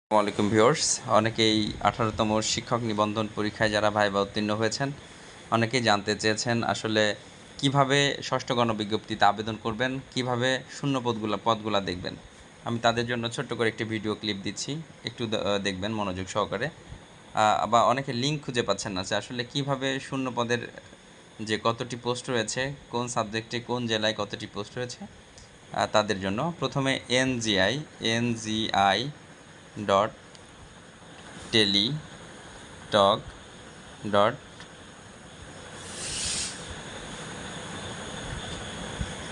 আসসালামু আলাইকুম ভিউয়ার্স। অনেকেই 18তম শিক্ষক নিবন্ধন পরীক্ষায় যারা ভাইবা উত্তীর্ণ হয়েছেন, অনেকেই জানতে চেয়েছেন আসলে কিভাবে ষষ্ঠ গণবিজ্ঞপ্তিতে আবেদন করবেন, কিভাবে শূন্য পদগুলা দেখবেন। আমি তাদের জন্য ছোট্ট করে একটি ভিডিও ক্লিপ দিচ্ছি, একটু দেখবেন মনোযোগ সহকারে। বা অনেকে লিঙ্ক খুঁজে পাচ্ছেন না যে আসলে কিভাবে শূন্য পদের যে কতটি পোস্ট রয়েছে, কোন সাবজেক্টে কোন জেলায় কতটি পোস্ট রয়েছে তাদের জন্য। প্রথমে NGI ডট টেলিটক ডট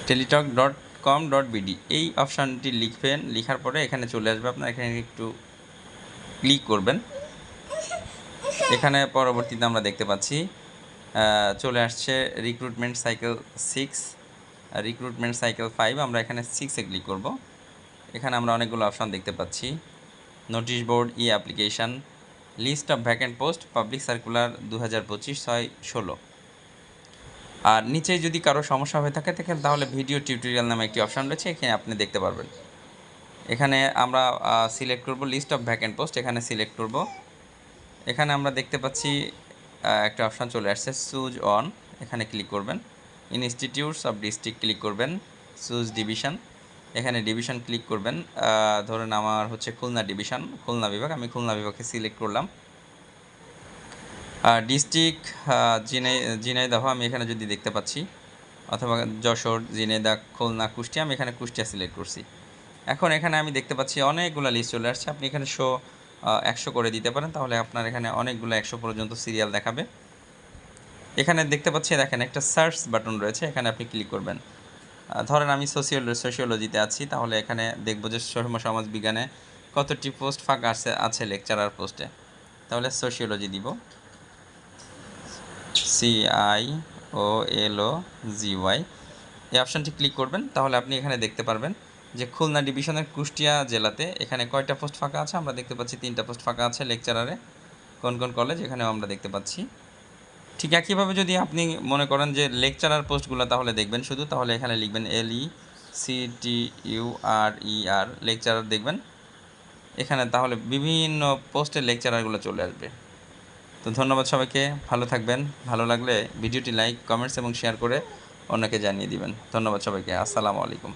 টেলিটক.com.bd এই অপশানটি লিখবেন। লিখার পরে এখানে চলে আসবে, আপনার এখানে একটু ক্লিক করবেন। এখানে পরবর্তীতে আমরা দেখতে পাচ্ছি চলে আসছে রিক্রুটমেন্ট সাইকেল 6, রিক্রুটমেন্ট সাইকেল 5। আমরা এখানে 6-এ ক্লিক করব। এখানে আমরা অনেকগুলো অপশান দেখতে পাচ্ছি। Notice board, e application, list of vacant post, public circular 2025/6/16। আর নিচে যদি কারো সমস্যা হয়ে থাকে তাহলে ভিডিও টিউটোরিয়াল নামে একটি অপশান রয়েছে, এখানে আপনি দেখতে পারবেন। এখানে আমরা সিলেক্ট করব লিস্ট অফ ভ্যাকেন্ট পোস্ট, এখানে সিলেক্ট করব। এখানে আমরা দেখতে পাচ্ছি একটা অপশান চলে আসছে চুজ অন, এখানে ক্লিক করবেন। ইনস্টিটিউটস অফ ডিস্ট্রিক্ট ক্লিক করবেন, চুজ ডিভিশন, এখানে ডিভিশন ক্লিক করবেন। ধরেন আমার হচ্ছে খুলনা ডিভিশন, খুলনা বিভাগ, আমি খুলনা বিভাগকে সিলেক্ট করলাম। ডিস্ট্রিক্ট ঝিনাইদহ আমি এখানে যদি দেখতে পাচ্ছি, অথবা যশোর, ঝিনাইদহ, খুলনা, কুষ্টিয়া, আমি এখানে কুষ্টিয়া সিলেক্ট করছি। এখন এখানে আমি দেখতে পাচ্ছি অনেকগুলো লিস্ট চলে আসছে। আপনি এখানে 100 করে দিতে পারেন, তাহলে আপনার এখানে অনেকগুলো 100 পর্যন্ত সিরিয়াল দেখাবে। এখানে দেখতে পাচ্ছি, দেখেন একটা সার্চ বাটন রয়েছে, এখানে আপনি ক্লিক করবেন। ধরেন আমি সোশিওলজিতে আছি, তাহলে এখানে দেখব যে সমাজ বিজ্ঞানে কতটি পোস্ট ফাঁকা আছে লেকচারার পোস্টে, তাহলে সোশিওলজি দিব, CIOLOGY এই অপশানটি ক্লিক করবেন। তাহলে আপনি এখানে দেখতে পারবেন যে খুলনা ডিভিশনের কুষ্টিয়া জেলাতে এখানে কয়টা পোস্ট ফাঁকা আছে। আমরা দেখতে পাচ্ছি 3টা পোস্ট ফাঁকা আছে লেকচারারে। কোন কোন কলেজ, এখানেও আমরা দেখতে পাচ্ছি। ঠিক একইভাবে যদি আপনি মনে করেন যে লেকচারার পোস্টগুলো তাহলে দেখবেন শুধু, তাহলে এখানে লিখবেন LECTURER লেকচারার দেখবেন এখানে, তাহলে বিভিন্ন পোস্টের লেকচারারগুলো চলে আসবে। তো ধন্যবাদ সবাইকে, ভালো থাকবেন। ভালো লাগলে ভিডিওটি লাইক, কমেন্টস এবং শেয়ার করে অন্যকে জানিয়ে দিবেন। ধন্যবাদ সবাইকে, আসসালামু আলাইকুম।